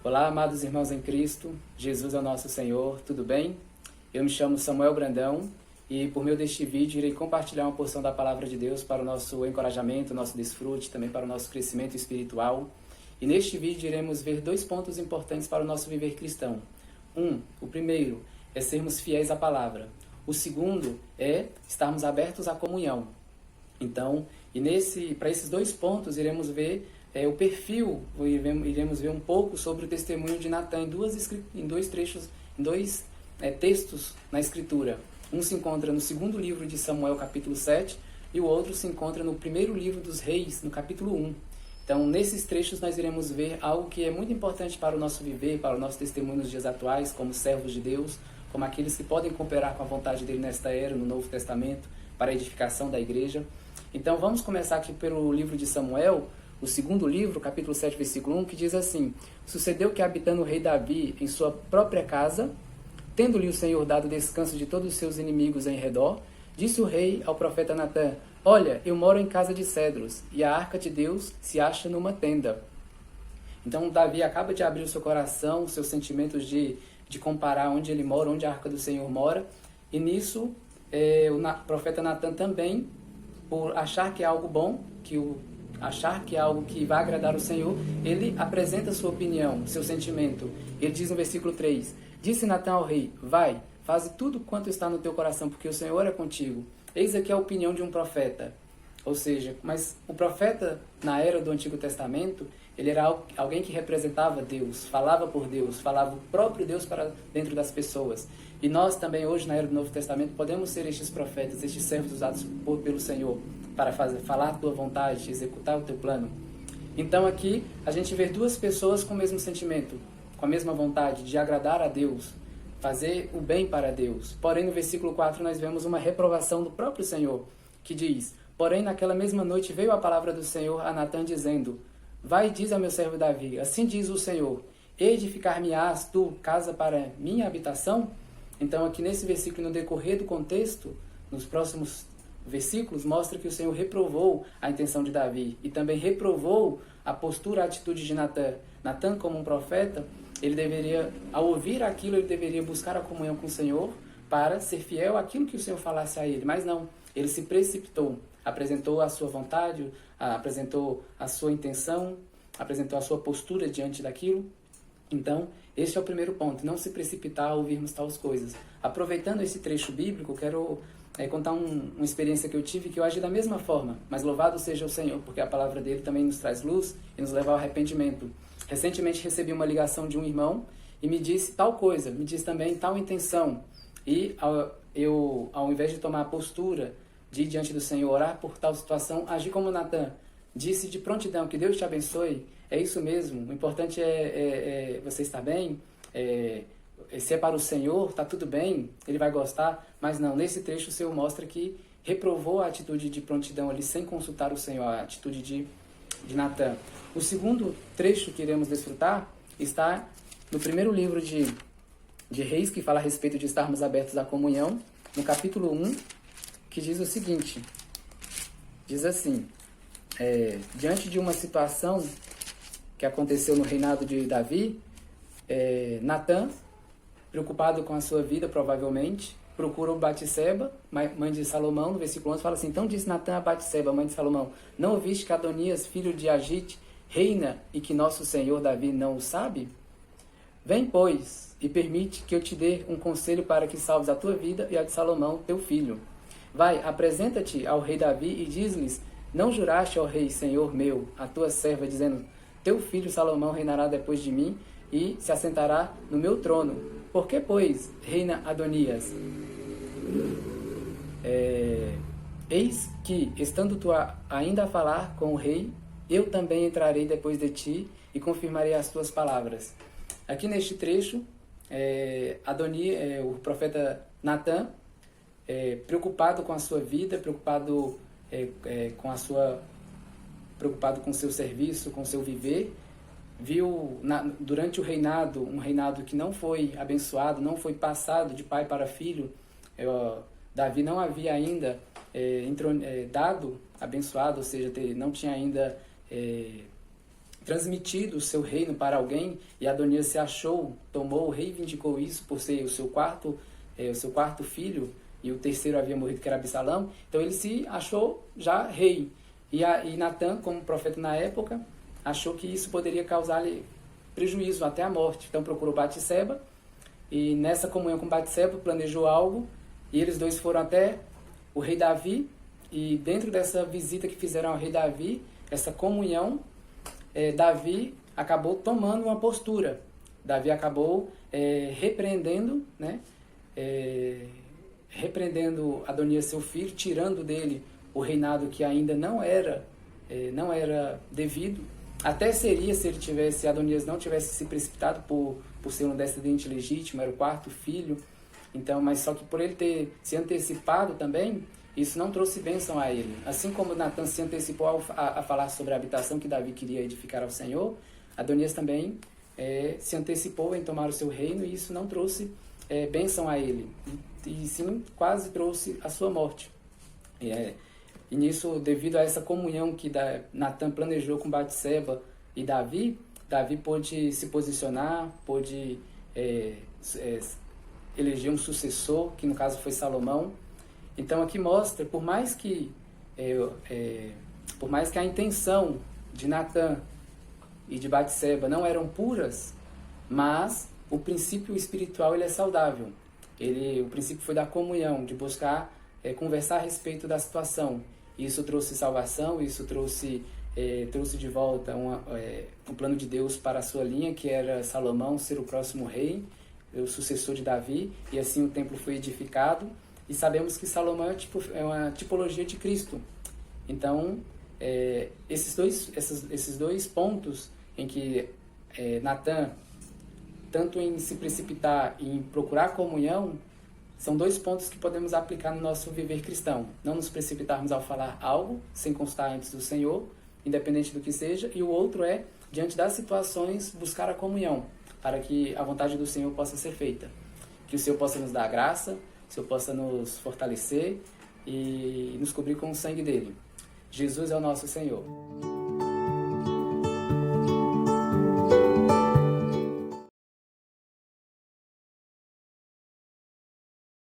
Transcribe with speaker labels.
Speaker 1: Olá, amados irmãos em Cristo, Jesus é o nosso Senhor, tudo bem? Eu me chamo Samuel Brandão e por meio deste vídeo irei compartilhar uma porção da Palavra de Deus para o nosso encorajamento, nosso desfrute, também para o nosso crescimento espiritual. E neste vídeo iremos ver 2 pontos importantes para o nosso viver cristão. O primeiro é sermos fiéis à Palavra. O segundo é estarmos abertos à comunhão. Então, para esses 2 pontos iremos ver o perfil, iremos ver um pouco sobre o testemunho de Natã em dois textos na Escritura. Um se encontra no 2º livro de Samuel, capítulo 7, e o outro se encontra no 1º livro dos Reis, no capítulo 1. Então, nesses trechos nós iremos ver algo que é muito importante para o nosso viver, para o nosso testemunho nos dias atuais, como servos de Deus, como aqueles que podem cooperar com a vontade dele nesta era, no Novo Testamento, para a edificação da igreja. Então, vamos começar aqui pelo livro de Samuel, o 2º livro, capítulo 7, versículo 1, que diz assim: Sucedeu que, habitando o rei Davi em sua própria casa, tendo-lhe o Senhor dado descanso de todos os seus inimigos em redor, disse o rei ao profeta Natã: Olha, eu moro em casa de cedros, e a arca de Deus se acha numa tenda. Então, Davi acaba de abrir o seu coração, os seus sentimentos de comparar onde ele mora, onde a arca do Senhor mora, e nisso o profeta Natã também, por achar que é algo bom, achar que é algo que vai agradar o Senhor, ele apresenta a sua opinião, seu sentimento. Ele diz no versículo 3, Disse Natã ao rei, Vai, faze tudo quanto está no teu coração, porque o Senhor é contigo. Eis aqui a opinião de um profeta. Ou seja, mas o profeta, na era do Antigo Testamento, ele era alguém que representava Deus, falava por Deus, falava o próprio Deus para dentro das pessoas. E nós também, hoje, na era do Novo Testamento, podemos ser estes profetas, estes servos usados pelo Senhor, para falar a tua vontade, executar o teu plano. Então aqui a gente vê 2 pessoas com o mesmo sentimento, com a mesma vontade de agradar a Deus, fazer o bem para Deus. Porém, no versículo 4 nós vemos uma reprovação do próprio Senhor, que diz, Porém, naquela mesma noite veio a palavra do Senhor a Natã dizendo, Vai e diz ao meu servo Davi, assim diz o Senhor, edificar-me-ás tu casa para minha habitação? Então aqui nesse versículo, no decorrer do contexto, nos próximos versículos, mostra que o Senhor reprovou a intenção de Davi e também reprovou a postura, a atitude de Natã. Natã, como um profeta, ele deveria, ao ouvir aquilo, ele deveria buscar a comunhão com o Senhor para ser fiel àquilo que o Senhor falasse a ele. Mas não, ele se precipitou, apresentou a sua vontade, apresentou a sua intenção, apresentou a sua postura diante daquilo. Então, este é o primeiro ponto, não se precipitar ao ouvirmos tais coisas. Aproveitando esse trecho bíblico, quero contar uma experiência que eu tive, que eu agi da mesma forma, mas louvado seja o Senhor, porque a palavra dele também nos traz luz e nos leva ao arrependimento. Recentemente recebi uma ligação de um irmão e me disse tal coisa, me disse também tal intenção. E ao invés de tomar a postura de ir diante do Senhor, orar por tal situação, agir como Natã, disse de prontidão, que Deus te abençoe, é isso mesmo, o importante é você estar bem, se é para o Senhor, está tudo bem, ele vai gostar, mas não, nesse trecho o Senhor mostra que reprovou a atitude de prontidão ali, sem consultar o Senhor, a atitude de Natã. O segundo trecho que iremos desfrutar está no 1º livro de Reis, que fala a respeito de estarmos abertos à comunhão, no capítulo 1, que diz o seguinte, diz assim, diante de uma situação que aconteceu no reinado de Davi, Natã, preocupado com a sua vida, provavelmente, procurou Batseba, mãe de Salomão, no versículo 11, fala assim, Então disse Natã a Batseba, mãe de Salomão, Não ouviste que Adonias, filho de Agite, reina e que nosso senhor Davi não o sabe? Vem, pois, e permite que eu te dê um conselho para que salves a tua vida e a de Salomão, teu filho. Vai, apresenta-te ao rei Davi e diz-lhes, Não juraste, ó rei, senhor meu, a tua serva, dizendo, Teu filho Salomão reinará depois de mim e se assentará no meu trono. Por que, pois, reina Adonias? Eis que, estando tu ainda a falar com o rei, eu também entrarei depois de ti e confirmarei as tuas palavras. Aqui neste trecho, o profeta Natã, preocupado com a sua vida, preocupado com o seu serviço, com o seu viver, viu durante o reinado, um reinado que não foi abençoado, não foi passado de pai para filho. Davi não havia ainda dado, abençoado, ou seja, não tinha ainda transmitido o seu reino para alguém, e Adonias se achou, tomou, reivindicou isso por ser o seu quarto filho, e o terceiro havia morrido, que era Absalão. Então ele se achou já rei. E Natã, como profeta na época, achou que isso poderia causar-lhe prejuízo até a morte. Então procurou Batseba, e nessa comunhão com Batseba planejou algo, e eles dois foram até o rei Davi, e dentro dessa visita que fizeram ao rei Davi, essa comunhão, Davi acabou tomando uma postura. Davi acabou repreendendo, né? Repreendendo Adonias, seu filho, tirando dele o reinado que ainda não era devido. Até seria se Adonias não tivesse se precipitado por ser um descendente legítimo, era o quarto filho. Então, mas só que por ele ter se antecipado também, isso não trouxe bênção a ele. Assim como Natã se antecipou a falar sobre a habitação que Davi queria edificar ao Senhor, Adonias também se antecipou em tomar o seu reino, e isso não trouxe bênção a ele. E sim, quase trouxe a sua morte. E nisso, devido a essa comunhão que Natã planejou com Batseba e Davi pôde se posicionar, pôde eleger um sucessor, que no caso foi Salomão. Então aqui mostra, por mais que a intenção de Natã e de Batseba não eram puras, mas o princípio espiritual ele é saudável. O princípio foi da comunhão, de buscar conversar a respeito da situação. Isso trouxe salvação, isso trouxe de volta um plano de Deus para a sua linha, que era Salomão ser o próximo rei, o sucessor de Davi, e assim o templo foi edificado. E sabemos que Salomão é uma tipologia de Cristo. Então, esses dois pontos em que Natã, tanto em se precipitar e em procurar comunhão, são dois pontos que podemos aplicar no nosso viver cristão. Não nos precipitarmos ao falar algo sem constar antes do Senhor, independente do que seja. E o outro é, diante das situações, buscar a comunhão, para que a vontade do Senhor possa ser feita. Que o Senhor possa nos dar graça, o Senhor possa nos fortalecer e nos cobrir com o sangue dele. Jesus é o nosso Senhor.